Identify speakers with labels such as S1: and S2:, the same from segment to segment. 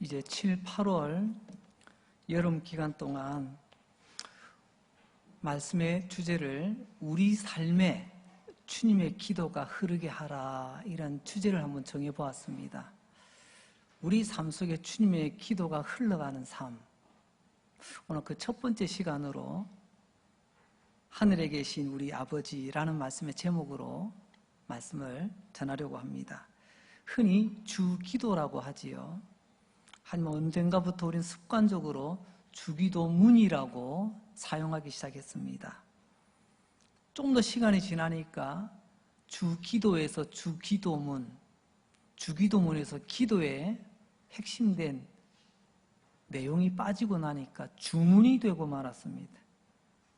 S1: 이제 7, 8월 여름 기간 동안 말씀의 주제를 우리 삶에 주님의 기도가 흐르게 하라, 이런 주제를 한번 정해보았습니다. 우리 삶 속에 주님의 기도가 흘러가는 삶, 오늘 그 첫 번째 시간으로 하늘에 계신 우리 아버지라는 말씀의 제목으로 말씀을 전하려고 합니다. 흔히 주기도라고 하지요. 하지만 언젠가부터 우리는 습관적으로 주기도문이라고 사용하기 시작했습니다. 좀 더 시간이 지나니까 주기도에서 주기도문, 주기도문에서 기도에 핵심된 내용이 빠지고 나니까 주문이 되고 말았습니다.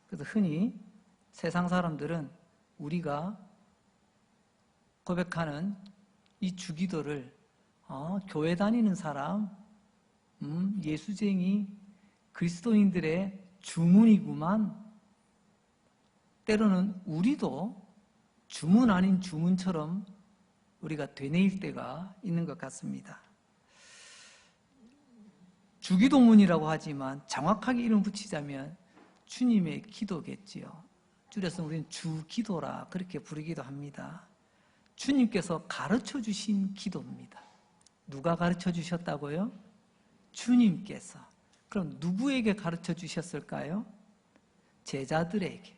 S1: 그래서 흔히 세상 사람들은 우리가 고백하는 이 주기도를 교회 다니는 사람, 예수쟁이, 그리스도인들의 주문이구만, 때로는 우리도 주문 아닌 주문처럼 우리가 되뇌일 때가 있는 것 같습니다. 주기도문이라고 하지만 정확하게 이름 붙이자면 주님의 기도겠지요. 줄여서 우리는 주기도라 그렇게 부르기도 합니다. 주님께서 가르쳐 주신 기도입니다. 누가 가르쳐 주셨다고요? 주님께서. 그럼 누구에게 가르쳐 주셨을까요? 제자들에게.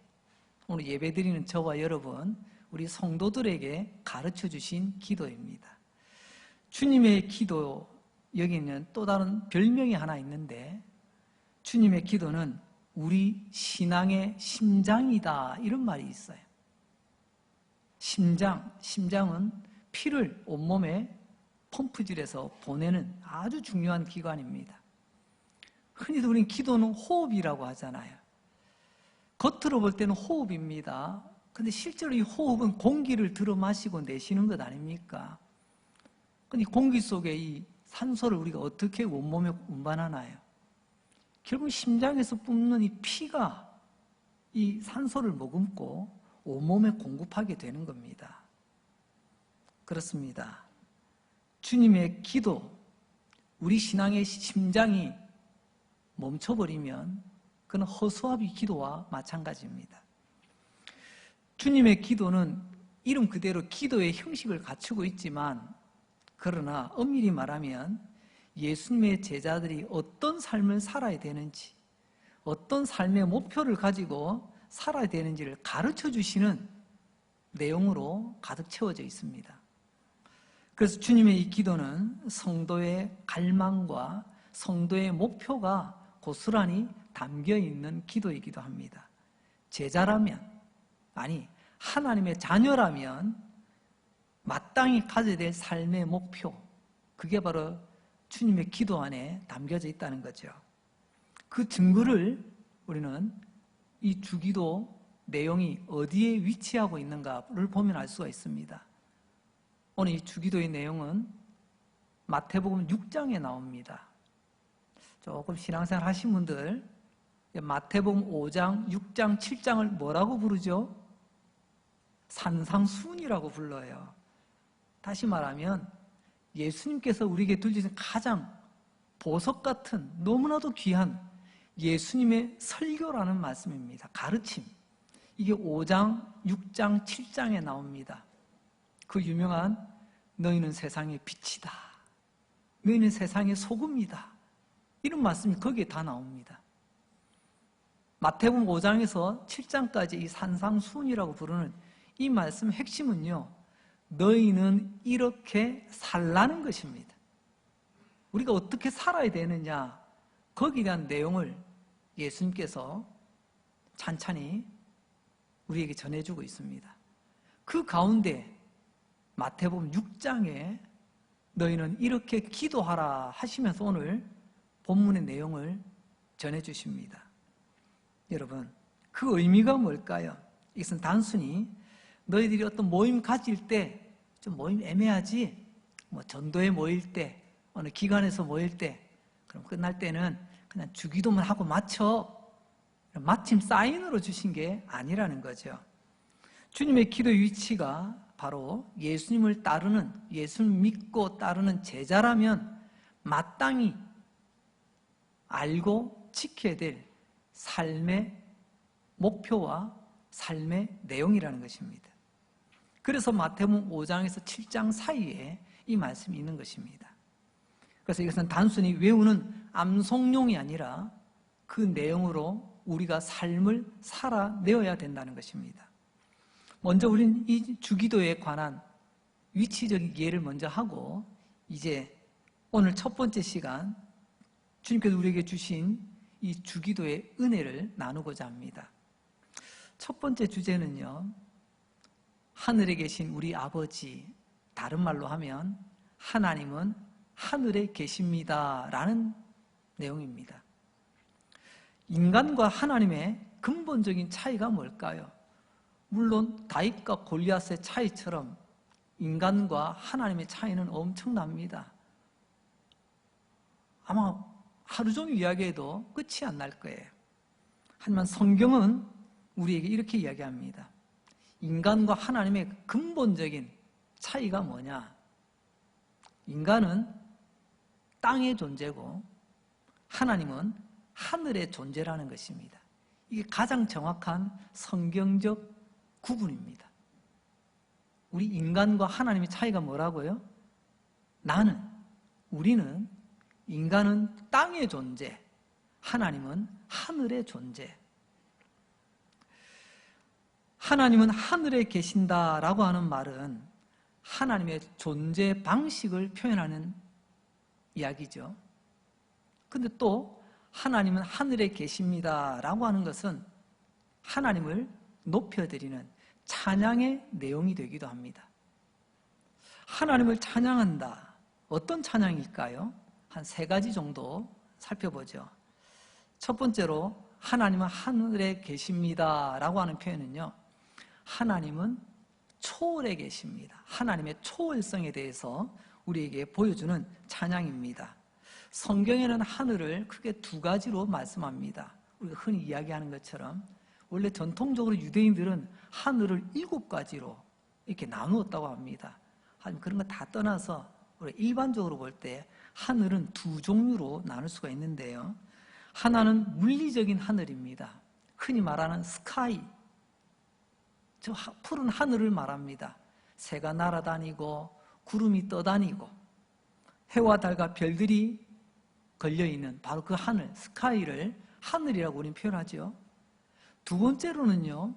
S1: 오늘 예배드리는 저와 여러분, 우리 성도들에게 가르쳐 주신 기도입니다. 주님의 기도, 여기는 또 다른 별명이 하나 있는데, 주님의 기도는 우리 신앙의 심장이다, 이런 말이 있어요. 심장은 피를 온몸에 펌프질해서 보내는 아주 중요한 기관입니다. 흔히도 우리는 기도는 호흡이라고 하잖아요. 겉으로 볼 때는 호흡입니다. 근데 실제로 이 호흡은 공기를 들어 마시고 내쉬는 것 아닙니까? 근데 공기 속에 이 산소를 우리가 어떻게 온몸에 운반하나요? 결국 심장에서 뿜는 이 피가 이 산소를 머금고 온몸에 공급하게 되는 겁니다. 그렇습니다. 주님의 기도, 우리 신앙의 심장이 멈춰버리면 그건 허수아비 기도와 마찬가지입니다. 주님의 기도는 이름 그대로 기도의 형식을 갖추고 있지만, 그러나 엄밀히 말하면 예수님의 제자들이 어떤 삶을 살아야 되는지, 어떤 삶의 목표를 가지고 살아야 되는지를 가르쳐 주시는 내용으로 가득 채워져 있습니다. 그래서 주님의 이 기도는 성도의 갈망과 성도의 목표가 고스란히 담겨 있는 기도이기도 합니다. 제자라면, 아니 하나님의 자녀라면 마땅히 가져야 될 삶의 목표, 그게 바로 주님의 기도 안에 담겨져 있다는 거죠. 그 증거를 우리는 이 주기도 내용이 어디에 위치하고 있는가를 보면 알 수가 있습니다. 오늘 이 주기도의 내용은 마태복음 6장에 나옵니다. 조금 신앙생활 하신 분들, 마태복음 5장, 6장, 7장을 뭐라고 부르죠? 산상수훈이라고 불러요. 다시 말하면 예수님께서 우리에게 들려주신 가장 보석 같은, 너무나도 귀한 예수님의 설교라는 말씀입니다. 가르침. 이게 5장, 6장, 7장에 나옵니다. 그 유명한 너희는 세상의 빛이다, 너희는 세상의 소금이다, 이런 말씀이 거기에 다 나옵니다. 마태복음 5장에서 7장까지 이 산상수훈이라고 부르는 이 말씀의 핵심은요, 너희는 이렇게 살라는 것입니다. 우리가 어떻게 살아야 되느냐, 거기에 대한 내용을 예수님께서 찬찬히 우리에게 전해주고 있습니다. 그 가운데 마태복음 6장에 너희는 이렇게 기도하라 하시면서 오늘 본문의 내용을 전해주십니다. 여러분, 그 의미가 뭘까요? 이것은 단순히 너희들이 어떤 모임 가질 때, 좀 모임 애매하지? 전도회 모일 때, 어느 기관에서 모일 때, 그럼 끝날 때는 그냥 주기도만 하고 마쳐, 마침 사인으로 주신 게 아니라는 거죠. 주님의 기도의 위치가 바로 예수님을 따르는, 예수님 믿고 따르는 제자라면 마땅히 알고 지켜야 될 삶의 목표와 삶의 내용이라는 것입니다. 그래서 마태복음 5장에서 7장 사이에 이 말씀이 있는 것입니다. 그래서 이것은 단순히 외우는 암송용이 아니라 그 내용으로 우리가 삶을 살아내어야 된다는 것입니다. 먼저 우리는 이 주기도에 관한 위치적인 이해를 먼저 하고 이제 오늘 첫 번째 시간 주님께서 우리에게 주신 이 주기도의 은혜를 나누고자 합니다. 첫 번째 주제는요, 하늘에 계신 우리 아버지, 다른 말로 하면 하나님은 하늘에 계십니다 라는 내용입니다. 인간과 하나님의 근본적인 차이가 뭘까요? 물론 다윗과 골리앗의 차이처럼 인간과 하나님의 차이는 엄청납니다. 아마 하루 종일 이야기해도 끝이 안 날 거예요. 하지만 성경은 우리에게 이렇게 이야기합니다. 인간과 하나님의 근본적인 차이가 뭐냐? 인간은 땅의 존재고 하나님은 하늘의 존재라는 것입니다. 이게 가장 정확한 성경적 구분입니다. 우리 인간과 하나님의 차이가 뭐라고요? 우리는 인간은 땅의 존재, 하나님은 하늘의 존재. 하나님은 하늘에 계신다라고 하는 말은 하나님의 존재 방식을 표현하는 이야기죠. 근데 또 하나님은 하늘에 계십니다라고 하는 것은 하나님을 높여드리는 찬양의 내용이 되기도 합니다. 하나님을 찬양한다. 어떤 찬양일까요? 한 3가지 정도 살펴보죠. 첫 번째로 하나님은 하늘에 계십니다라고 하는 표현은요, 하나님은 초월에 계십니다. 하나님의 초월성에 대해서 우리에게 보여주는 찬양입니다. 성경에는 하늘을 크게 2가지로 말씀합니다. 우리가 흔히 이야기하는 것처럼 원래 전통적으로 유대인들은 하늘을 7가지로 이렇게 나누었다고 합니다. 하지만 그런 거 다 떠나서 우리가 일반적으로 볼 때 하늘은 2종류로 나눌 수가 있는데요. 하나는 물리적인 하늘입니다. 흔히 말하는 스카이, 저 푸른 하늘을 말합니다. 새가 날아다니고 구름이 떠다니고 해와 달과 별들이 걸려있는 바로 그 하늘, 스카이를 하늘이라고 우리는 표현하죠. 2번째로는요,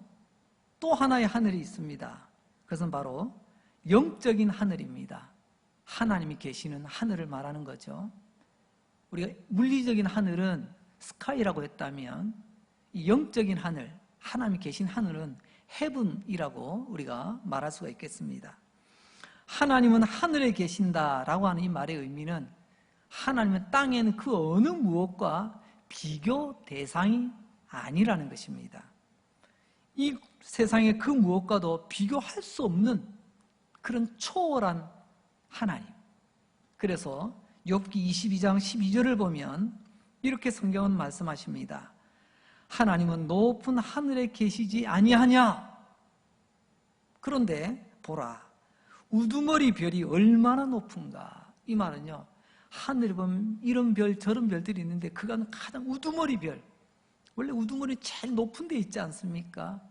S1: 또 하나의 하늘이 있습니다. 그것은 바로 영적인 하늘입니다. 하나님이 계시는 하늘을 말하는 거죠. 우리가 물리적인 하늘은 스카이라고 했다면 이 영적인 하늘, 하나님이 계신 하늘은 헤븐이라고 우리가 말할 수가 있겠습니다. 하나님은 하늘에 계신다라고 하는 이 말의 의미는 하나님은 땅에는 그 어느 무엇과 비교 대상이 아니라는 것입니다. 이 세상의 그 무엇과도 비교할 수 없는 그런 초월한 하나님. 그래서 욥기 22장 12절을 보면 이렇게 성경은 말씀하십니다. 하나님은 높은 하늘에 계시지 아니하냐? 그런데 보라, 우두머리 별이 얼마나 높은가? 이 말은요, 하늘에 보면 이런 별 저런 별들이 있는데 그가 가장 우두머리 별, 원래 우두머리 제일 높은 데 있지 않습니까?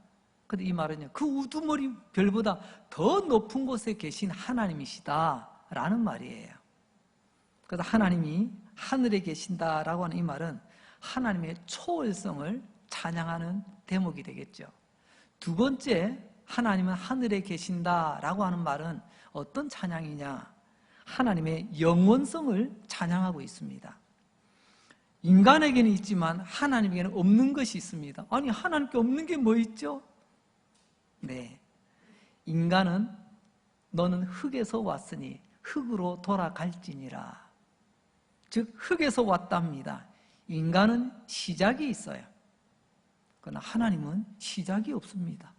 S1: 근데 이 말은요, 그 우두머리 별보다 더 높은 곳에 계신 하나님이시다라는 말이에요. 그래서 하나님이 하늘에 계신다라고 하는 이 말은 하나님의 초월성을 찬양하는 대목이 되겠죠. 2번째, 하나님은 하늘에 계신다라고 하는 말은 어떤 찬양이냐? 하나님의 영원성을 찬양하고 있습니다. 인간에게는 있지만 하나님에게는 없는 것이 있습니다. 아니, 하나님께 없는 게 뭐 있죠? 네, 인간은 너는 흙에서 왔으니 흙으로 돌아갈지니라. 즉 흙에서 왔답니다. 인간은 시작이 있어요. 그러나 하나님은 시작이 없습니다.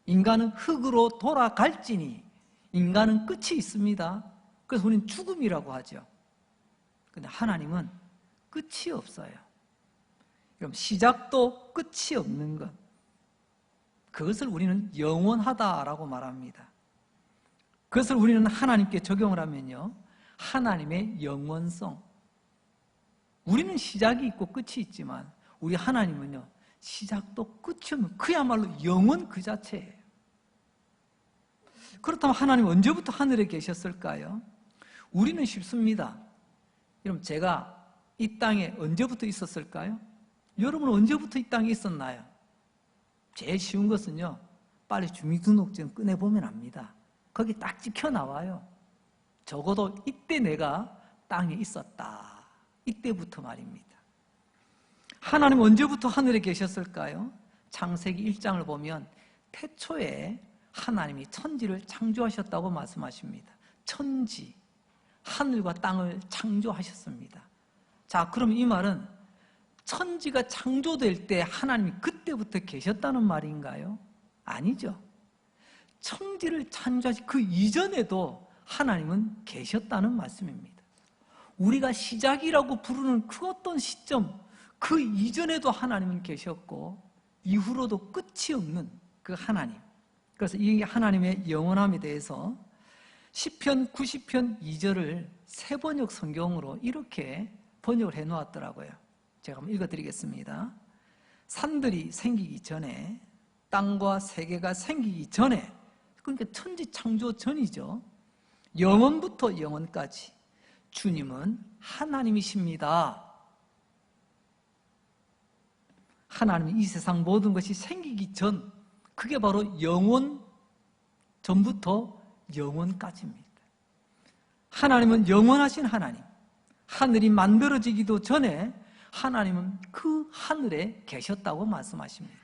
S1: 인간은 흙으로 돌아갈지니 인간은 끝이 있습니다. 그래서 우리는 죽음이라고 하죠. 그런데 하나님은 끝이 없어요. 그럼 시작도 끝이 없는 것, 그것을 우리는 영원하다라고 말합니다. 그것을 우리는 하나님께 적용을 하면요, 하나님의 영원성. 우리는 시작이 있고 끝이 있지만 우리 하나님은요, 시작도 끝이 없는 그야말로 영원 그 자체예요. 그렇다면 하나님 언제부터 하늘에 계셨을까요? 우리는 쉽습니다. 여러분, 제가 이 땅에 언제부터 있었을까요? 여러분은 언제부터 이 땅에 있었나요? 제일 쉬운 것은요, 빨리 주민등록증 꺼내보면 압니다. 거기 딱 찍혀 나와요. 적어도 이때 내가 땅에 있었다. 이때부터 말입니다. 하나님 언제부터 하늘에 계셨을까요? 창세기 1장을 보면 태초에 하나님이 천지를 창조하셨다고 말씀하십니다. 천지, 하늘과 땅을 창조하셨습니다. 자, 그럼 이 말은 천지가 창조될 때 하나님이 그때부터 계셨다는 말인가요? 아니죠. 천지를 창조하신 그 이전에도 하나님은 계셨다는 말씀입니다. 우리가 시작이라고 부르는 그 어떤 시점, 그 이전에도 하나님은 계셨고 이후로도 끝이 없는 그 하나님. 그래서 이 하나님의 영원함에 대해서 시편 90편 2절을 새번역 성경으로 이렇게 번역을 해놓았더라고요. 제가 한번 읽어드리겠습니다. 산들이 생기기 전에, 땅과 세계가 생기기 전에, 그러니까 천지 창조 전이죠. 영원부터 영원까지 주님은 하나님이십니다. 하나님은 이 세상 모든 것이 생기기 전, 그게 바로 영원 전부터 영원까지입니다. 하나님은 영원하신 하나님, 하늘이 만들어지기도 전에 하나님은 그 하늘에 계셨다고 말씀하십니다.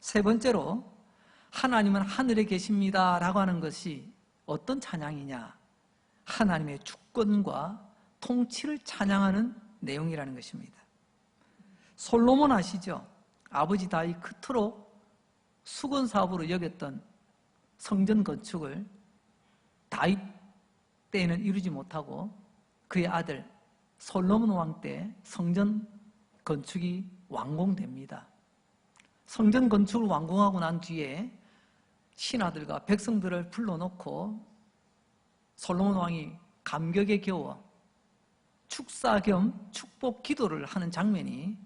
S1: 세 번째로 하나님은 하늘에 계십니다 라고 하는 것이 어떤 찬양이냐? 하나님의 주권과 통치를 찬양하는 내용이라는 것입니다. 솔로몬 아시죠? 아버지 다윗 그토록 수건 사업으로 여겼던 성전 건축을 다윗 때에는 이루지 못하고 그의 아들 솔로몬 왕 때 성전 건축이 완공됩니다. 성전 건축을 완공하고 난 뒤에 신하들과 백성들을 불러놓고 솔로몬 왕이 감격에 겨워 축사 겸 축복 기도를 하는 장면이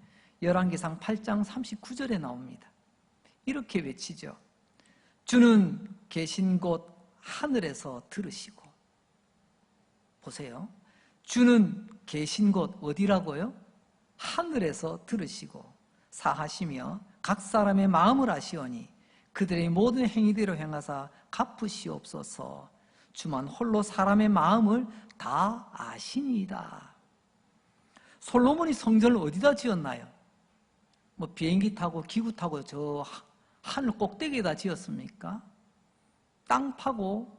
S1: 열왕기상 8장 39절에 나옵니다. 이렇게 외치죠. 주는 계신 곳 하늘에서 들으시고, 보세요. 주는 계신 곳 어디라고요? 하늘에서 들으시고 사하시며 각 사람의 마음을 아시오니 그들의 모든 행위대로 행하사 갚으시옵소서. 주만 홀로 사람의 마음을 다 아시니이다. 솔로몬이 성전을 어디다 지었나요? 뭐 비행기 타고 기구 타고 저 하늘 꼭대기에다 지었습니까? 땅 파고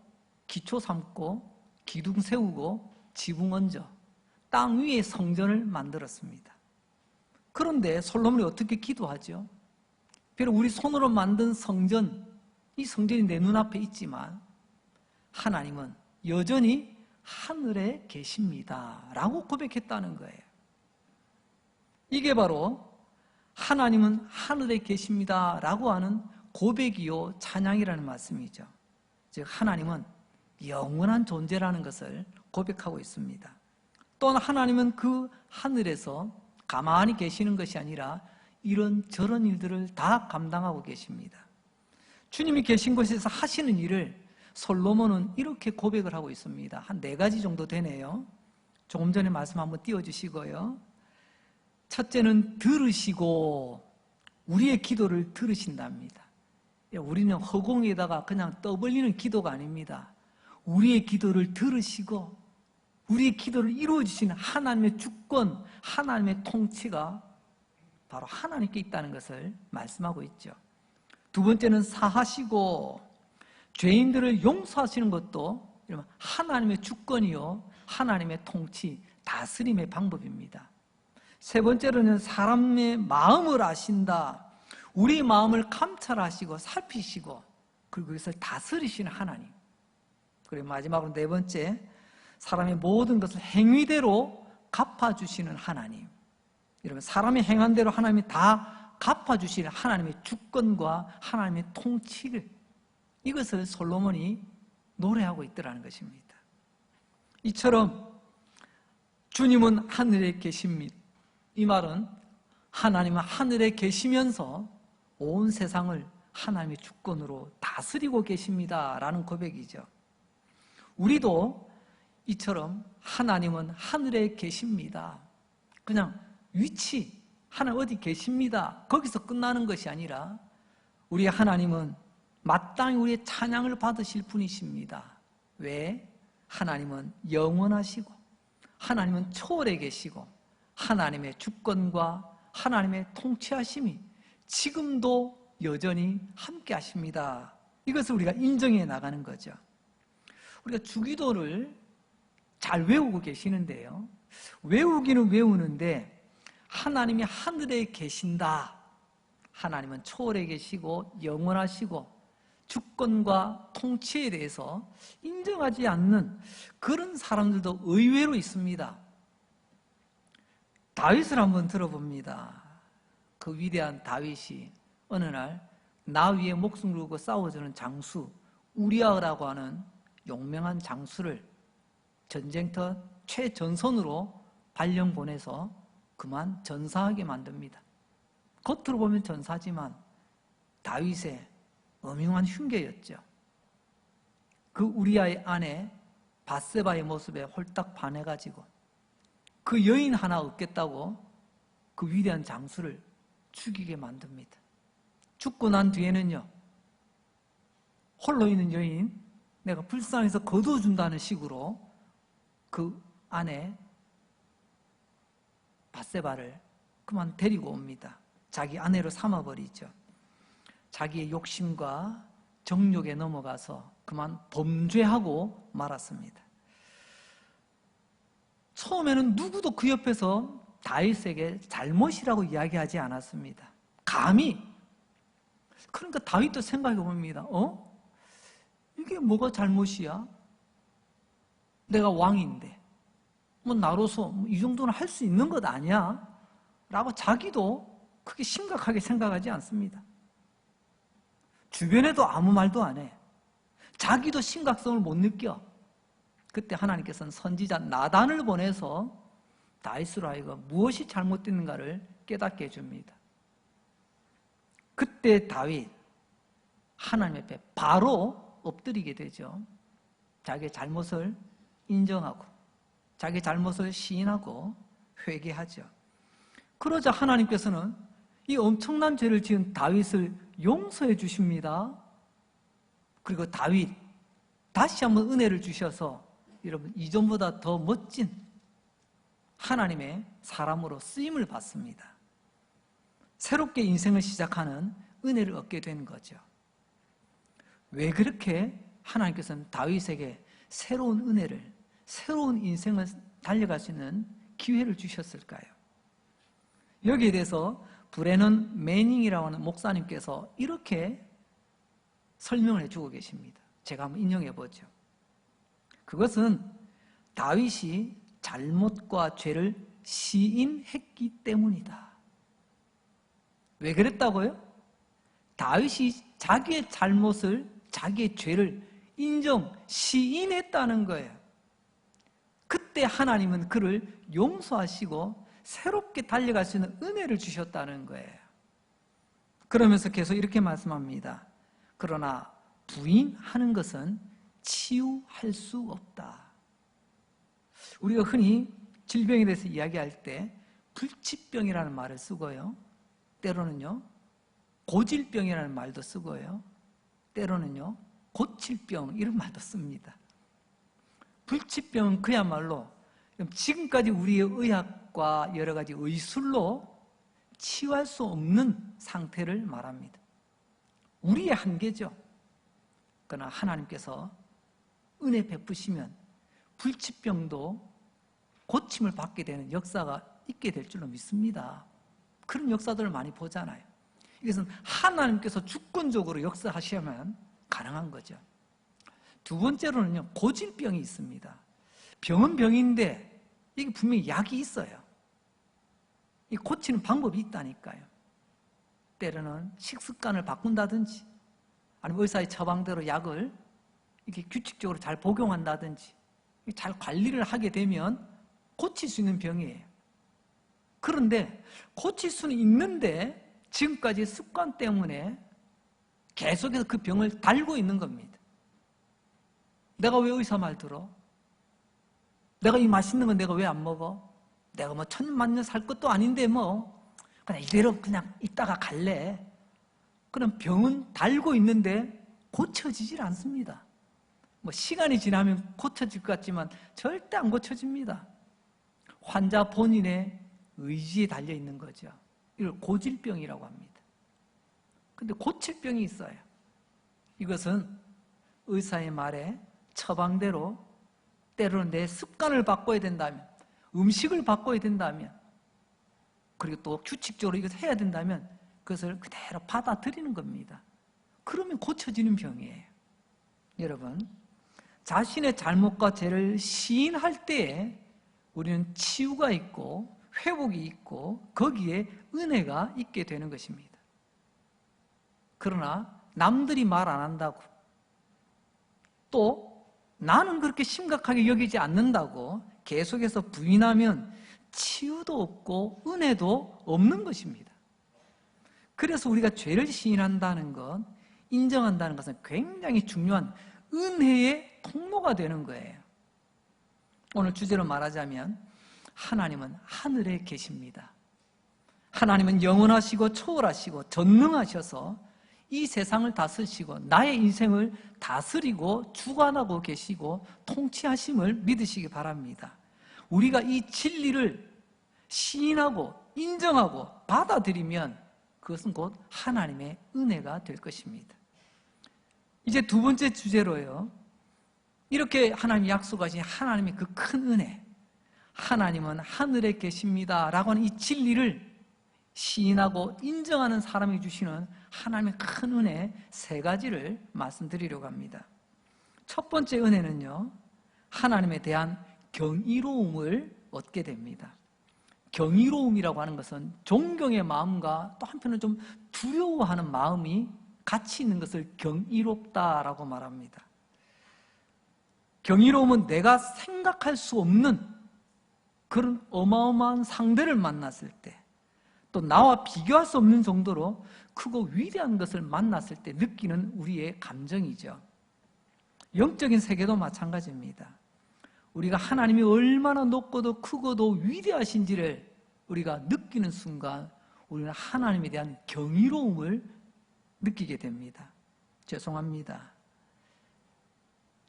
S1: 기초 삼고 기둥 세우고 지붕 얹어 땅 위에 성전을 만들었습니다. 그런데 솔로몬이 어떻게 기도하죠? 비록 우리 손으로 만든 성전, 이 성전이 내 눈앞에 있지만 하나님은 여전히 하늘에 계십니다 라고 고백했다는 거예요. 이게 바로 하나님은 하늘에 계십니다 라고 하는 고백이요 찬양이라는 말씀이죠. 즉 하나님은 영원한 존재라는 것을 고백하고 있습니다. 또한 하나님은 그 하늘에서 가만히 계시는 것이 아니라 이런저런 일들을 다 감당하고 계십니다. 주님이 계신 곳에서 하시는 일을 솔로몬은 이렇게 고백을 하고 있습니다. 한 4가지 정도 되네요. 조금 전에 말씀 한번 띄워주시고요. 첫째는 들으시고 우리의 기도를 들으신답니다. 우리는 허공에다가 그냥 떠벌리는 기도가 아닙니다. 우리의 기도를 들으시고 우리의 기도를 이루어주시는 하나님의 주권, 하나님의 통치가 바로 하나님께 있다는 것을 말씀하고 있죠. 두 번째는 사하시고 죄인들을 용서하시는 것도 하나님의 주권이요 하나님의 통치, 다스림의 방법입니다. 세 번째로는 사람의 마음을 아신다. 우리의 마음을 감찰하시고 살피시고 그리고 그것을 다스리시는 하나님. 그리고 마지막으로 네 번째, 사람의 모든 것을 행위대로 갚아주시는 하나님. 여러분, 사람이 행한 대로 하나님이 다 갚아주시는 하나님의 주권과 하나님의 통치를, 이것을 솔로몬이 노래하고 있더라는 것입니다. 이처럼 주님은 하늘에 계십니다. 이 말은 하나님은 하늘에 계시면서 온 세상을 하나님의 주권으로 다스리고 계십니다 라는 고백이죠. 우리도 이처럼 하나님은 하늘에 계십니다. 그냥 위치, 하나님 어디 계십니다, 거기서 끝나는 것이 아니라 우리 하나님은 마땅히 우리의 찬양을 받으실 분이십니다. 왜? 하나님은 영원하시고 하나님은 초월해 계시고 하나님의 주권과 하나님의 통치하심이 지금도 여전히 함께 하십니다. 이것을 우리가 인정해 나가는 거죠. 우리가 주기도를 잘 외우고 계시는데요, 외우기는 외우는데 하나님이 하늘에 계신다, 하나님은 초월해 계시고 영원하시고 주권과 통치에 대해서 인정하지 않는 그런 사람들도 의외로 있습니다. 다윗을 한번 들어봅니다. 그 위대한 다윗이 어느 날 나 위에 목숨 걸고 싸워주는 장수 우리아라고 하는 용맹한 장수를 전쟁터 최전선으로 발령 보내서 그만 전사하게 만듭니다. 겉으로 보면 전사지만 다윗의 엄흉한 흉계였죠. 그 우리아의 아내 밧세바의 모습에 홀딱 반해가지고 그 여인 하나 얻겠다고 그 위대한 장수를 죽이게 만듭니다. 죽고 난 뒤에는요, 홀로 있는 여인 내가 불쌍해서 거둬준다는 식으로 그 아내 밧세바를 그만 데리고 옵니다. 자기 아내로 삼아버리죠. 자기의 욕심과 정욕에 넘어가서 그만 범죄하고 말았습니다. 처음에는 누구도 그 옆에서 다윗에게 잘못이라고 이야기하지 않았습니다. 감히. 그러니까 다윗도 생각해 봅니다. 이게 뭐가 잘못이야? 내가 왕인데 뭐 나로서 이 정도는 할 수 있는 것 아니야? 라고 자기도 그렇게 심각하게 생각하지 않습니다. 주변에도 아무 말도 안 해. 자기도 심각성을 못 느껴. 그때 하나님께서는 선지자 나단을 보내서 다윗으로 하여금 무엇이 잘못됐는가를 깨닫게 해줍니다. 그때 다윗 하나님 앞에 바로 엎드리게 되죠. 자기의 잘못을 인정하고 자기의 잘못을 시인하고 회개하죠. 그러자 하나님께서는 이 엄청난 죄를 지은 다윗을 용서해 주십니다. 그리고 다윗 다시 한번 은혜를 주셔서 여러분 이전보다 더 멋진 하나님의 사람으로 쓰임을 받습니다. 새롭게 인생을 시작하는 은혜를 얻게 된 거죠. 왜 그렇게 하나님께서는 다윗에게 새로운 은혜를, 새로운 인생을 달려갈 수 있는 기회를 주셨을까요? 여기에 대해서 브레넌 매닝이라고 하는 목사님께서 이렇게 설명을 해주고 계십니다. 제가 한번 인용해 보죠. 그것은 다윗이 잘못과 죄를 시인했기 때문이다. 왜 그랬다고요? 다윗이 자기의 잘못을, 자기의 죄를 인정, 시인했다는 거예요. 그때 하나님은 그를 용서하시고 새롭게 달려갈 수 있는 은혜를 주셨다는 거예요. 그러면서 계속 이렇게 말씀합니다. 그러나 부인하는 것은 치유할 수 없다. 우리가 흔히 질병에 대해서 이야기할 때 불치병이라는 말을 쓰고요, 때로는요 고질병이라는 말도 쓰고요, 때로는요 고칠병 이런 말도 씁니다. 불치병은 그야말로 지금까지 우리의 의학과 여러 가지 의술로 치유할 수 없는 상태를 말합니다. 우리의 한계죠. 그러나 하나님께서 은혜 베푸시면 불치병도 고침을 받게 되는 역사가 있게 될 줄로 믿습니다. 그런 역사들을 많이 보잖아요. 이것은 하나님께서 주권적으로 역사하시면 가능한 거죠. 두 번째로는요, 고질병이 있습니다. 병은 병인데 이게 분명히 약이 있어요. 이 고치는 방법이 있다니까요. 때로는 식습관을 바꾼다든지 아니면 의사의 처방대로 약을 이렇게 규칙적으로 잘 복용한다든지 잘 관리를 하게 되면 고칠 수 있는 병이에요. 그런데 고칠 수는 있는데 지금까지 습관 때문에 계속해서 그 병을 달고 있는 겁니다. 내가 왜 의사 말 들어? 내가 이 맛있는 건 내가 왜 안 먹어? 내가 뭐 천만년 살 것도 아닌데 뭐 그냥 이대로 그냥 있다가 갈래. 그럼 병은 달고 있는데 고쳐지질 않습니다. 뭐 시간이 지나면 고쳐질 것 같지만 절대 안 고쳐집니다. 환자 본인의 의지에 달려 있는 거죠. 이걸 고질병이라고 합니다. 근데 고칠 병이 있어요. 이것은 의사의 말에 처방대로 때로는 내 습관을 바꿔야 된다면, 음식을 바꿔야 된다면, 그리고 또 규칙적으로 이것을 해야 된다면 그것을 그대로 받아들이는 겁니다. 그러면 고쳐지는 병이에요. 여러분, 자신의 잘못과 죄를 시인할 때에 우리는 치유가 있고 회복이 있고 거기에 은혜가 있게 되는 것입니다. 그러나 남들이 말 안 한다고, 또 나는 그렇게 심각하게 여기지 않는다고 계속해서 부인하면 치유도 없고 은혜도 없는 것입니다. 그래서 우리가 죄를 시인한다는 것, 인정한다는 것은 굉장히 중요한 은혜의 통로가 되는 거예요. 오늘 주제로 말하자면 하나님은 하늘에 계십니다. 하나님은 영원하시고 초월하시고 전능하셔서 이 세상을 다스리시고 나의 인생을 다스리고 주관하고 계시고 통치하심을 믿으시기 바랍니다. 우리가 이 진리를 시인하고 인정하고 받아들이면 그것은 곧 하나님의 은혜가 될 것입니다. 이제 두 번째 주제로요. 이렇게 하나님이 약속하신 하나님의 그 큰 은혜, 하나님은 하늘에 계십니다 라고 하는 이 진리를 시인하고 인정하는 사람이 주시는 하나님의 큰 은혜 세 가지를 말씀드리려고 합니다. 첫 번째 은혜는요, 하나님에 대한 경이로움을 얻게 됩니다. 경이로움이라고 하는 것은 존경의 마음과 또 한편은 좀 두려워하는 마음이 같이 있는 것을 경이롭다라고 말합니다. 경이로움은 내가 생각할 수 없는 그런 어마어마한 상대를 만났을 때, 또 나와 비교할 수 없는 정도로 크고 위대한 것을 만났을 때 느끼는 우리의 감정이죠. 영적인 세계도 마찬가지입니다. 우리가 하나님이 얼마나 높고도 크고도 위대하신지를 우리가 느끼는 순간 우리는 하나님에 대한 경이로움을 느끼게 됩니다. 죄송합니다.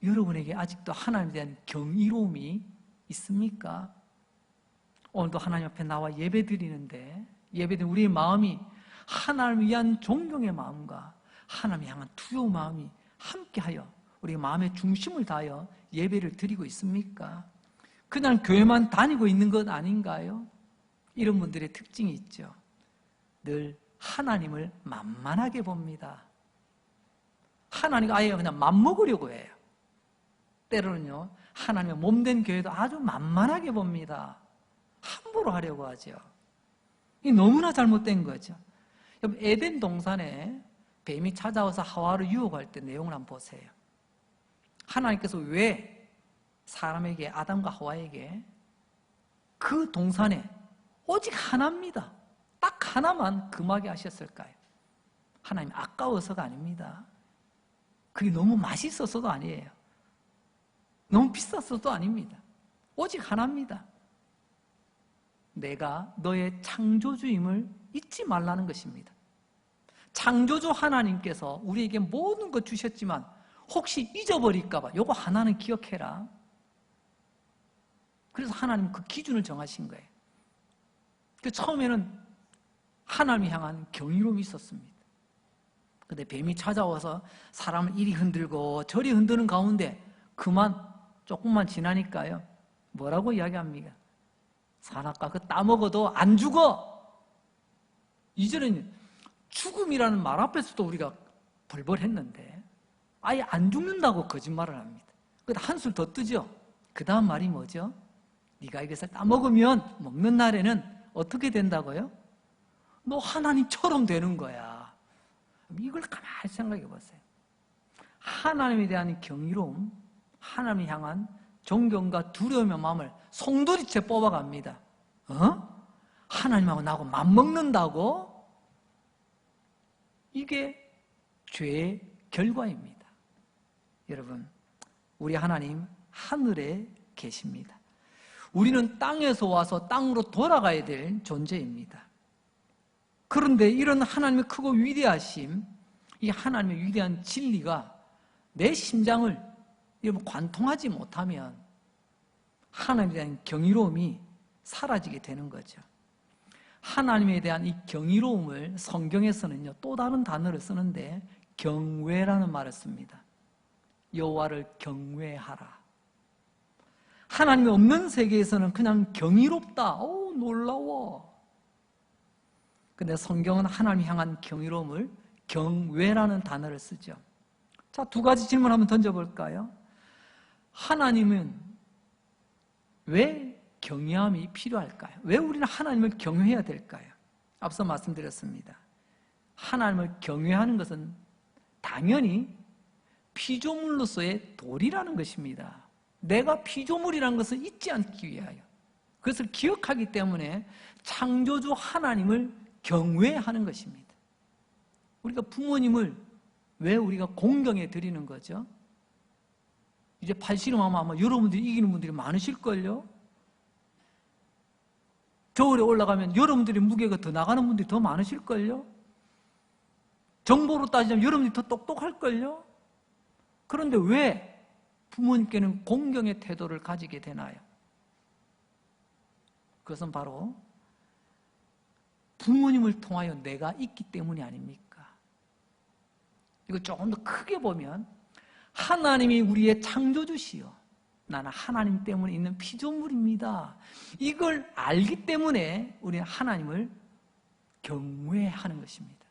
S1: 여러분에게 아직도 하나님에 대한 경이로움이 있습니까? 오늘도 하나님 앞에 나와 예배 드리는데 예배드린 우리의 마음이 하나님을 위한 존경의 마음과 하나님을 향한 두려운 마음이 함께하여 우리 마음의 중심을 다하여 예배를 드리고 있습니까? 그냥 교회만 다니고 있는 것 아닌가요? 이런 분들의 특징이 있죠. 늘 하나님을 만만하게 봅니다. 하나님과 아예 그냥 맘먹으려고 해요. 때로는요, 하나님의 몸된 교회도 아주 만만하게 봅니다. 함부로 하려고 하죠. 이게 너무나 잘못된 거죠. 여러분, 에덴 동산에 뱀이 찾아와서 하와를 유혹할 때 내용을 한번 보세요. 하나님께서 왜 사람에게, 아담과 하와에게 그 동산에 오직 하나입니다. 딱 하나만 금하게 하셨을까요? 하나님 아까워서가 아닙니다. 그게 너무 맛있어서도 아니에요. 너무 비쌌어도 아닙니다. 오직 하나입니다. 내가 너의 창조주임을 잊지 말라는 것입니다. 창조주 하나님께서 우리에게 모든 것 주셨지만 혹시 잊어버릴까 봐 요거 하나는 기억해라. 그래서 하나님 그 기준을 정하신 거예요. 그 처음에는 하나님을 향한 경이로움이 있었습니다. 근데 뱀이 찾아와서 사람을 이리 흔들고 저리 흔드는 가운데 그만 조금만 지나니까요, 뭐라고 이야기합니까? 산악과 그 따먹어도 안 죽어. 이전에는 죽음이라는 말 앞에서도 우리가 벌벌했는데 아예 안 죽는다고 거짓말을 합니다. 그러다 한술 더 뜨죠. 그 다음 말이 뭐죠? 네가 이것을 따먹으면 먹는 날에는 어떻게 된다고요? 너 하나님처럼 되는 거야. 이걸 가만히 생각해 보세요. 하나님에 대한 경이로움, 하나님을 향한 존경과 두려움의 마음을 송두리째 뽑아갑니다. 하나님하고 나하고 맞먹는다고? 이게 죄의 결과입니다. 여러분, 우리 하나님 하늘에 계십니다. 우리는 땅에서 와서 땅으로 돌아가야 될 존재입니다. 그런데 이런 하나님의 크고 위대하심, 이 하나님의 위대한 진리가 내 심장을 여러분 관통하지 못하면 하나님에 대한 경이로움이 사라지게 되는 거죠. 하나님에 대한 이 경이로움을 성경에서는요, 또 다른 단어를 쓰는데 경외라는 말을 씁니다. 여호와를 경외하라. 하나님이 없는 세계에서는 그냥 경이롭다. 놀라워. 근데 성경은 하나님 향한 경이로움을 경외라는 단어를 쓰죠. 자, 두 가지 질문 한번 던져볼까요? 하나님은 왜 경외함이 필요할까요? 왜 우리는 하나님을 경외해야 될까요? 앞서 말씀드렸습니다. 하나님을 경외하는 것은 당연히 피조물로서의 도리라는 것입니다. 내가 피조물이라는 것을 잊지 않기 위하여, 그것을 기억하기 때문에 창조주 하나님을 경외하는 것입니다. 우리가 부모님을 왜 우리가 공경해 드리는 거죠? 이제 팔씨름하면 아마 여러분들이 이기는 분들이 많으실걸요? 겨울에 올라가면 여러분들의 무게가 더 나가는 분들이 더 많으실걸요? 정보로 따지자면 여러분들이 더 똑똑할걸요? 그런데 왜 부모님께는 공경의 태도를 가지게 되나요? 그것은 바로 부모님을 통하여 내가 있기 때문이 아닙니까? 이거 조금 더 크게 보면 하나님이 우리의 창조주시요, 나는 하나님 때문에 있는 피조물입니다. 이걸 알기 때문에 우리는 하나님을 경외하는 것입니다.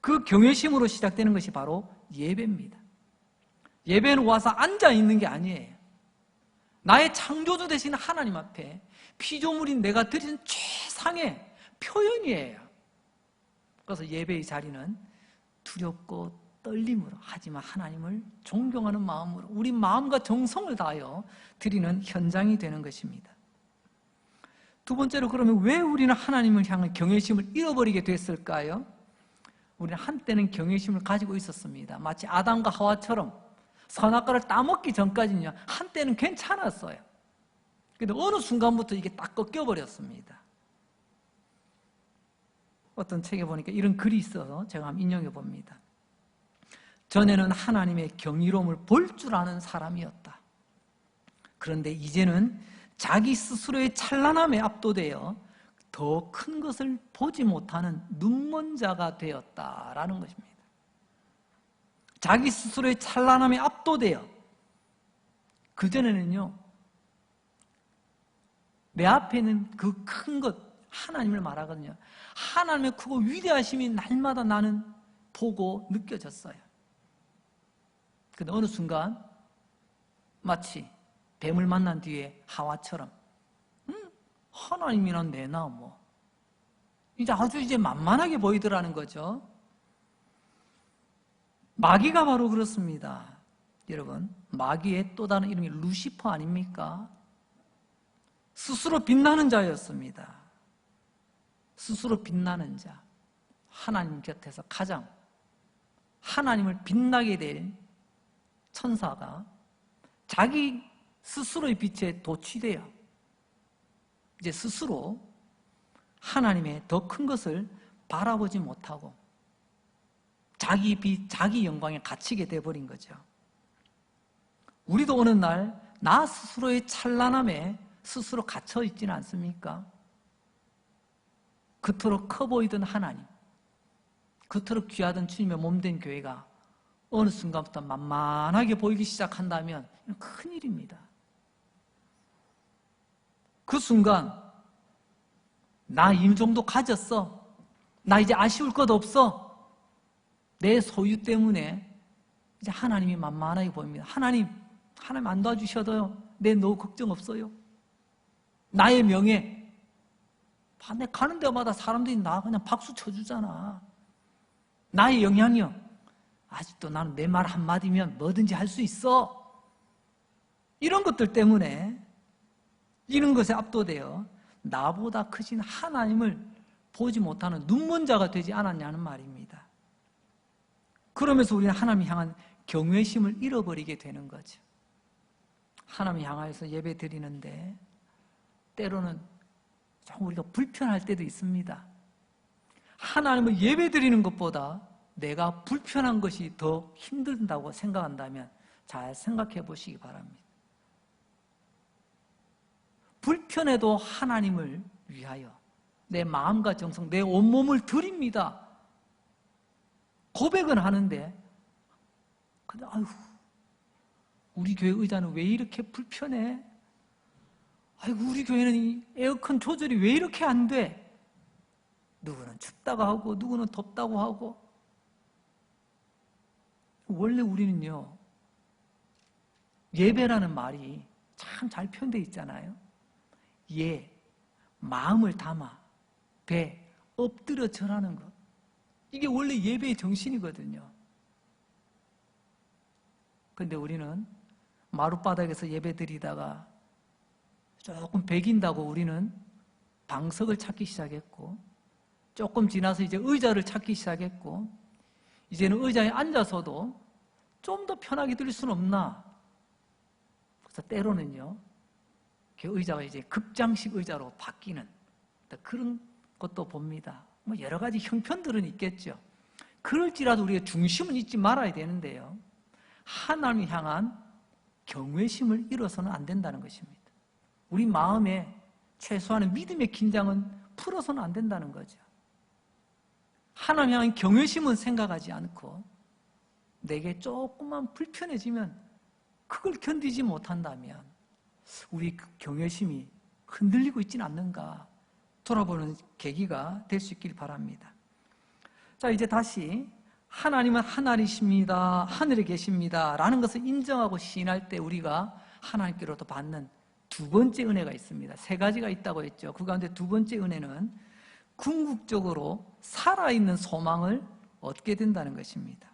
S1: 그 경외심으로 시작되는 것이 바로 예배입니다. 예배는 와서 앉아있는 게 아니에요. 나의 창조주 되신 하나님 앞에 피조물인 내가 드리는 최상의 표현이에요. 그래서 예배의 자리는 두렵고 떨림으로, 하지만 하나님을 존경하는 마음으로 우리 마음과 정성을 다하여 드리는 현장이 되는 것입니다. 두 번째로, 그러면 왜 우리는 하나님을 향한 경외심을 잃어버리게 됐을까요? 우리는 한때는 경외심을 가지고 있었습니다. 마치 아담과 하와처럼 선악과를 따먹기 전까지는요, 한때는 괜찮았어요. 그런데 어느 순간부터 이게 딱 꺾여버렸습니다. 어떤 책에 보니까 이런 글이 있어서 제가 한번 인용해 봅니다. 전에는 하나님의 경이로움을 볼 줄 아는 사람이었다. 그런데 이제는 자기 스스로의 찬란함에 압도되어 더 큰 것을 보지 못하는 눈먼 자가 되었다라는 것입니다. 자기 스스로의 찬란함에 압도되어, 그전에는요, 내 앞에 있는 그 큰 것, 하나님을 말하거든요. 하나님의 크고 위대하심이 날마다 나는 보고 느껴졌어요. 근데 어느 순간 마치 뱀을 만난 뒤에 하와처럼 하나님이란 내나 뭐 이제 아주 이제 만만하게 보이더라는 거죠. 마귀가 바로 그렇습니다. 여러분, 마귀의 또 다른 이름이 루시퍼 아닙니까? 스스로 빛나는 자였습니다. 스스로 빛나는 자, 하나님 곁에서 가장 하나님을 빛나게 될 천사가 자기 스스로의 빛에 도취되어 이제 스스로 하나님의 더 큰 것을 바라보지 못하고 자기 빛, 자기 영광에 갇히게 돼버린 거죠. 우리도 어느 날 나 스스로의 찬란함에 스스로 갇혀 있지는 않습니까? 그토록 커 보이던 하나님, 그토록 귀하던 주님의 몸된 교회가 어느 순간부터 만만하게 보이기 시작한다면 큰일입니다. 그 순간 나 이 정도 가졌어, 나 이제 아쉬울 것 없어, 내 소유 때문에 이제 하나님이 만만하게 보입니다. 하나님 안 도와주셔도요, 내 너 걱정 없어요. 나의 명예, 내 가는 데마다 사람들이 나 그냥 박수 쳐주잖아. 나의 영향력, 아직도 나는 내 말 한마디면 뭐든지 할 수 있어. 이런 것들 때문에 이런 것에 압도되어 나보다 크신 하나님을 보지 못하는 눈먼 자가 되지 않았냐는 말입니다. 그러면서 우리는 하나님 향한 경외심을 잃어버리게 되는 거죠. 하나님 향하여서 예배 드리는데 때로는 좀 우리가 불편할 때도 있습니다. 하나님을 예배 드리는 것보다 내가 불편한 것이 더 힘들다고 생각한다면 잘 생각해 보시기 바랍니다. 불편해도 하나님을 위하여 내 마음과 정성, 내 온몸을 드립니다. 고백은 하는데, 근데 아유, 우리 교회 의자는 왜 이렇게 불편해? 아이고, 우리 교회는 이 에어컨 조절이 왜 이렇게 안 돼? 누구는 춥다고 하고, 누구는 덥다고 하고. 원래 우리는요, 예배라는 말이 참 잘 표현되어 있잖아요. 예, 마음을 담아, 배, 엎드려 절하는 것. 이게 원래 예배의 정신이거든요. 근데 우리는 마룻바닥에서 예배 드리다가 조금 배긴다고 우리는 방석을 찾기 시작했고, 조금 지나서 이제 의자를 찾기 시작했고, 이제는 의자에 앉아서도 좀 더 편하게 들릴 수는 없나. 그래서 때로는요, 의자가 이제 극장식 의자로 바뀌는 그런 것도 봅니다. 뭐 여러 가지 형편들은 있겠죠. 그럴지라도 우리가 중심은 잊지 말아야 되는데요, 하나님을 향한 경외심을 잃어서는 안 된다는 것입니다. 우리 마음에 최소한의 믿음의 긴장은 풀어서는 안 된다는 거죠. 하나님 향한 경외심은 생각하지 않고 내게 조금만 불편해지면 그걸 견디지 못한다면 우리 경외심이 흔들리고 있지는 않는가 돌아보는 계기가 될 수 있길 바랍니다. 자, 이제 다시 하나님은 하나님이십니다, 하늘에 계십니다 라는 것을 인정하고 시인할 때 우리가 하나님께로부터 받는 두 번째 은혜가 있습니다. 세 가지가 있다고 했죠. 그 가운데 두 번째 은혜는 궁극적으로 살아있는 소망을 얻게 된다는 것입니다.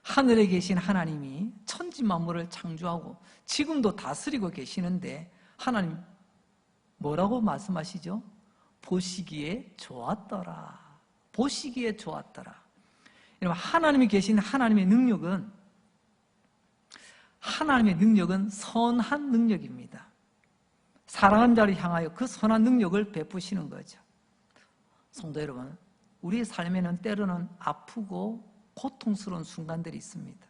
S1: 하늘에 계신 하나님이 천지 만물을 창조하고 지금도 다스리고 계시는데 하나님 뭐라고 말씀하시죠? 보시기에 좋았더라. 보시기에 좋았더라. 여러분, 하나님이 계신 하나님의 능력은 선한 능력입니다. 사랑하는 자를 향하여 그 선한 능력을 베푸시는 거죠. 성도 여러분, 우리의 삶에는 때로는 아프고 고통스러운 순간들이 있습니다.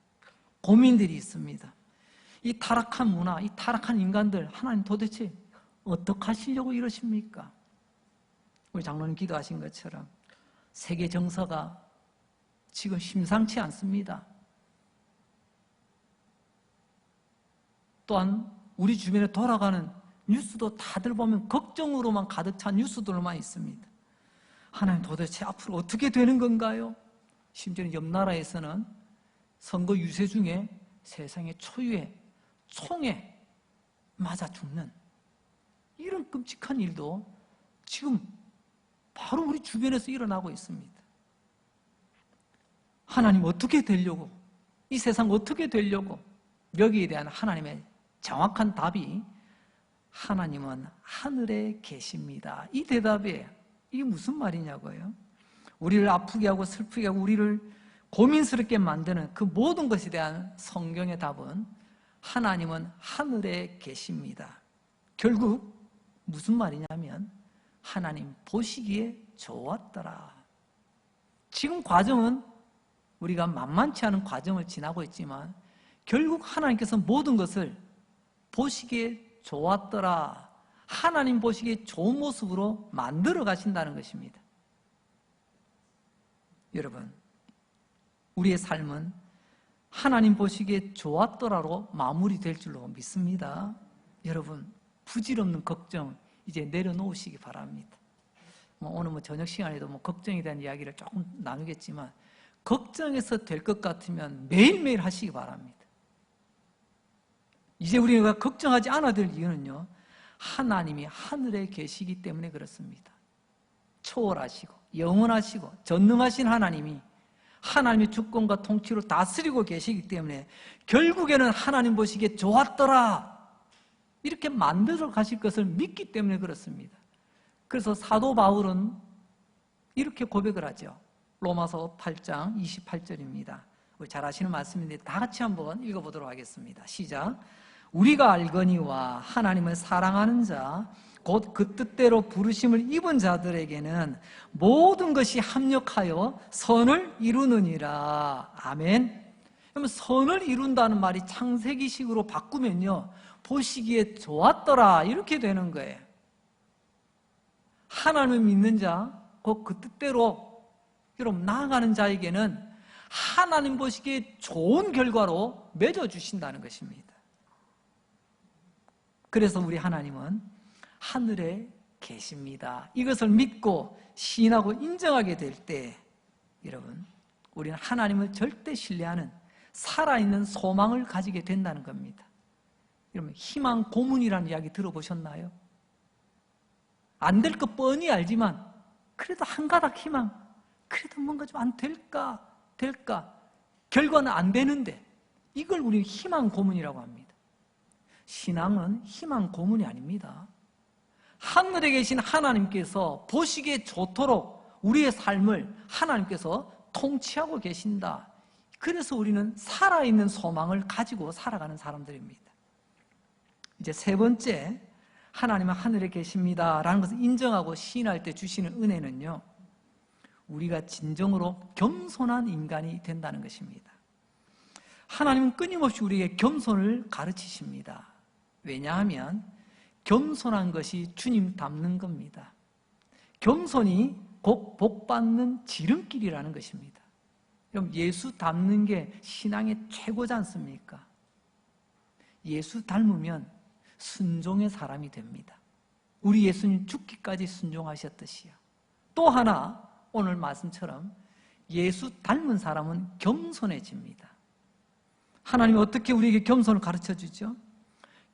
S1: 고민들이 있습니다. 이 타락한 문화, 이 타락한 인간들, 하나님 도대체 어떻게 하시려고 이러십니까? 우리 장로님 기도하신 것처럼 세계 정서가 지금 심상치 않습니다. 또한 우리 주변에 돌아가는 뉴스도 다들 보면 걱정으로만 가득 찬 뉴스들만 있습니다. 하나님 도대체 앞으로 어떻게 되는 건가요? 심지어 옆 나라에서는 선거 유세 중에 세상의 초유의 총에 맞아 죽는 이런 끔찍한 일도 지금 바로 우리 주변에서 일어나고 있습니다. 하나님 어떻게 되려고, 이 세상 어떻게 되려고, 여기에 대한 하나님의 정확한 답이 하나님은 하늘에 계십니다. 이 대답이에요. 이게 무슨 말이냐고요? 우리를 아프게 하고 슬프게 하고 우리를 고민스럽게 만드는 그 모든 것에 대한 성경의 답은 하나님은 하늘에 계십니다. 결국 무슨 말이냐면 하나님 보시기에 좋았더라. 지금 과정은 우리가 만만치 않은 과정을 지나고 있지만 결국 하나님께서 모든 것을 보시기에 좋았더라, 하나님 보시기에 좋은 모습으로 만들어 가신다는 것입니다. 여러분, 우리의 삶은 하나님 보시기에 좋았더라로 마무리될 줄로 믿습니다. 여러분, 부질없는 걱정 이제 내려놓으시기 바랍니다. 오늘 저녁 시간에도 걱정에 대한 이야기를 조금 나누겠지만 걱정해서 될 것 같으면 매일매일 하시기 바랍니다. 이제 우리가 걱정하지 않아야 될 이유는요, 하나님이 하늘에 계시기 때문에 그렇습니다. 초월하시고 영원하시고 전능하신 하나님이 하나님의 주권과 통치로 다스리고 계시기 때문에 결국에는 하나님 보시기에 좋았더라, 이렇게 만들어 가실 것을 믿기 때문에 그렇습니다. 그래서 사도 바울은 이렇게 고백을 하죠. 로마서 8장 28절입니다. 우리 잘 아시는 말씀인데 다 같이 한번 읽어보도록 하겠습니다. 시작. 우리가 알거니와 하나님을 사랑하는 자 곧 그 뜻대로 부르심을 입은 자들에게는 모든 것이 합력하여 선을 이루느니라. 아멘. 그러면 선을 이룬다는 말이 창세기식으로 바꾸면요, 보시기에 좋았더라 이렇게 되는 거예요. 하나님을 믿는 자, 곧 그 뜻대로 여러분 나아가는 자에게는 하나님 보시기에 좋은 결과로 맺어주신다는 것입니다. 그래서 우리 하나님은 하늘에 계십니다. 이것을 믿고 시인하고 인정하게 될 때 여러분, 우리는 하나님을 절대 신뢰하는 살아있는 소망을 가지게 된다는 겁니다. 여러분, 희망 고문이라는 이야기 들어보셨나요? 안 될 거 뻔히 알지만 그래도 한 가닥 희망, 그래도 뭔가 좀 안 될까 결과는 안 되는데 이걸 우리는 희망 고문이라고 합니다. 신앙은 희망 고문이 아닙니다. 하늘에 계신 하나님께서 보시기에 좋도록 우리의 삶을 하나님께서 통치하고 계신다. 그래서 우리는 살아있는 소망을 가지고 살아가는 사람들입니다. 이제 세 번째, 하나님은 하늘에 계십니다 라는 것을 인정하고 시인할 때 주시는 은혜는요, 우리가 진정으로 겸손한 인간이 된다는 것입니다. 하나님은 끊임없이 우리에게 겸손을 가르치십니다. 왜냐하면 겸손한 것이 주님 닮는 겁니다. 겸손이 곧 복받는 지름길이라는 것입니다. 그럼 예수 닮는 게 신앙의 최고지 않습니까? 예수 닮으면 순종의 사람이 됩니다. 우리 예수님 죽기까지 순종하셨듯이요. 또 하나, 오늘 말씀처럼 예수 닮은 사람은 겸손해집니다. 하나님이 어떻게 우리에게 겸손을 가르쳐주죠?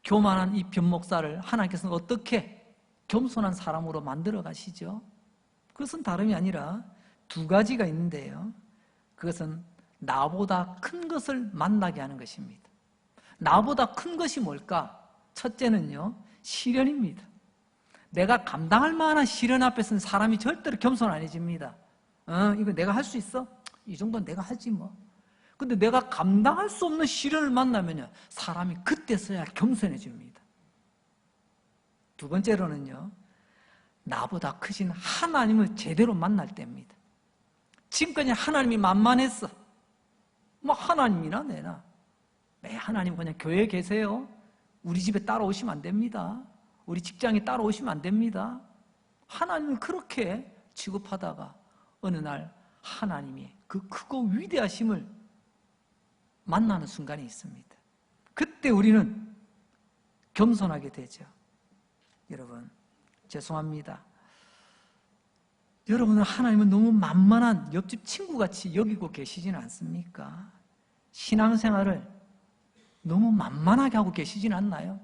S1: 교만한 이 변목사를 하나님께서는 어떻게 겸손한 사람으로 만들어 가시죠? 그것은 다름이 아니라 두 가지가 있는데요, 그것은 나보다 큰 것을 만나게 하는 것입니다. 나보다 큰 것이 뭘까? 첫째는요, 시련입니다. 내가 감당할 만한 시련 앞에서는 사람이 절대로 겸손 안 해집니다. 이거 내가 할 수 있어? 이 정도는 내가 하지 뭐. 근데 내가 감당할 수 없는 시련을 만나면요, 사람이 그때서야 겸손해집니다. 두 번째로는요, 나보다 크신 하나님을 제대로 만날 때입니다. 지금까지 하나님이 만만했어. 뭐 하나님이나 내나. 왜 하나님 그냥 교회에 계세요? 우리 집에 따라오시면 안 됩니다. 우리 직장에 따라오시면 안 됩니다. 하나님을 그렇게 취급하다가 어느 날 하나님이 그 크고 위대하심을 만나는 순간이 있습니다. 그때 우리는 겸손하게 되죠. 여러분, 죄송합니다. 여러분은 하나님은 너무 만만한 옆집 친구같이 여기고 계시지는 않습니까? 신앙생활을 너무 만만하게 하고 계시지는 않나요?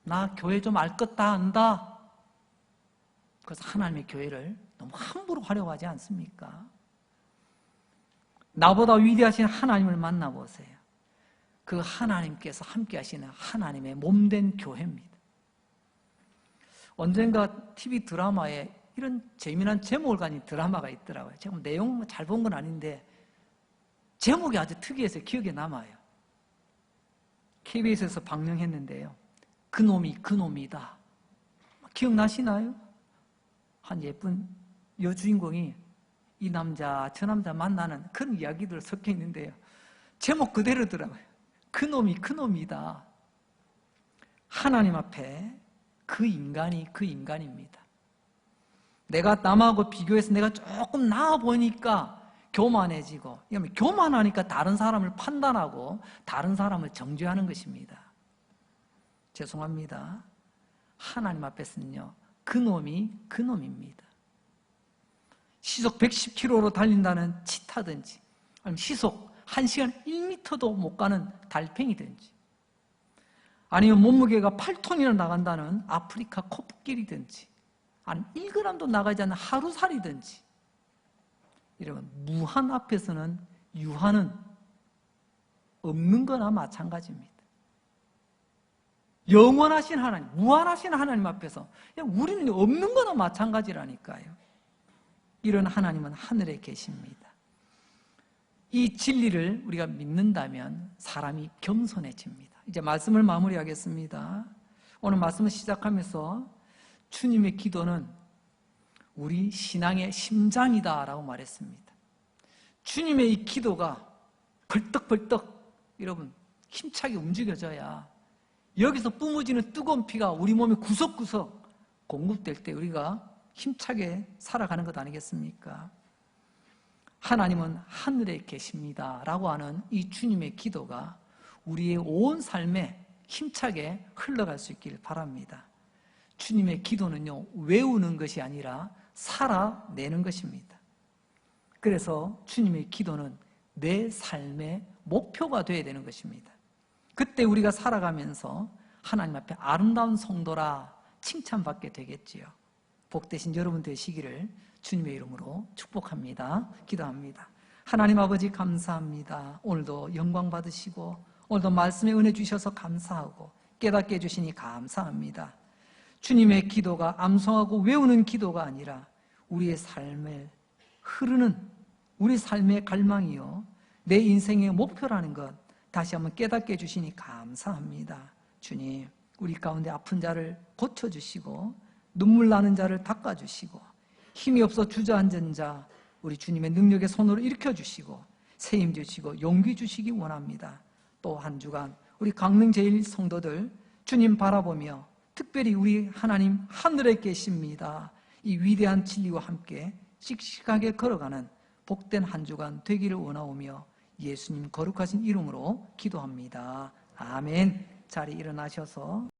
S1: 나 교회 좀 알 것 다 안다. 그래서 하나님의 교회를 너무 함부로 하려고 하지 않습니까? 나보다 위대하신 하나님을 만나보세요. 그 하나님께서 함께 하시는 하나님의 몸된 교회입니다. 언젠가 TV 드라마에 이런 재미난 제목을 가진 드라마가 있더라고요. 제가 내용 잘 본 건 아닌데 제목이 아주 특이해서 기억에 남아요. KBS에서 방영했는데요, 그놈이 그놈이다. 기억나시나요? 한 예쁜 여주인공이 이 남자 저 남자 만나는 그런 이야기들 섞여 있는데요, 제목 그대로더라고요. 그놈이 그놈이다. 하나님 앞에 그 인간이 그 인간입니다. 내가 남하고 비교해서 내가 조금 나아 보니까 교만해지고, 교만하니까 다른 사람을 판단하고 다른 사람을 정죄하는 것입니다. 죄송합니다. 하나님 앞에서는요, 그놈이 그놈입니다. 시속 110km로 달린다는 치타든지, 아니면 시속 1시간 1m도 못 가는 달팽이든지, 아니면 몸무게가 8톤이나 나간다는 아프리카 코끼리든지, 아니면 1g도 나가지 않는 하루살이든지, 여러분, 무한 앞에서는 유한은 없는 거나 마찬가지입니다. 영원하신 하나님, 무한하신 하나님 앞에서 그냥 우리는 없는 거나 마찬가지라니까요. 이런 하나님은 하늘에 계십니다. 이 진리를 우리가 믿는다면 사람이 겸손해집니다. 이제 말씀을 마무리하겠습니다. 오늘 말씀을 시작하면서 주님의 기도는 우리 신앙의 심장이다라고 말했습니다. 주님의 이 기도가 벌떡벌떡 여러분 힘차게 움직여져야 여기서 뿜어지는 뜨거운 피가 우리 몸의 구석구석 공급될 때 우리가 힘차게 살아가는 것 아니겠습니까? 하나님은 하늘에 계십니다 라고 하는 이 주님의 기도가 우리의 온 삶에 힘차게 흘러갈 수 있길 바랍니다. 주님의 기도는요, 외우는 것이 아니라 살아내는 것입니다. 그래서 주님의 기도는 내 삶의 목표가 되어야 되는 것입니다. 그때 우리가 살아가면서 하나님 앞에 아름다운 성도라 칭찬받게 되겠지요. 복되신 여러분 되시기를 주님의 이름으로 축복합니다. 기도합니다. 하나님 아버지 감사합니다. 오늘도 영광 받으시고 오늘도 말씀에 은혜 주셔서 감사하고 깨닫게 해주시니 감사합니다. 주님의 기도가 암송하고 외우는 기도가 아니라 우리의 삶에 흐르는 우리 삶의 갈망이요 내 인생의 목표라는 것 다시 한번 깨닫게 해주시니 감사합니다. 주님, 우리 가운데 아픈 자를 고쳐주시고 눈물 나는 자를 닦아주시고 힘이 없어 주저앉은 자 우리 주님의 능력의 손으로 일으켜주시고 세임 주시고 용기 주시기 원합니다. 또 한 주간 우리 강릉제일 성도들 주님 바라보며 특별히 우리 하나님 하늘에 계십니다. 이 위대한 진리와 함께 씩씩하게 걸어가는 복된 한 주간 되기를 원하오며 예수님 거룩하신 이름으로 기도합니다. 아멘. 자리 일어나셔서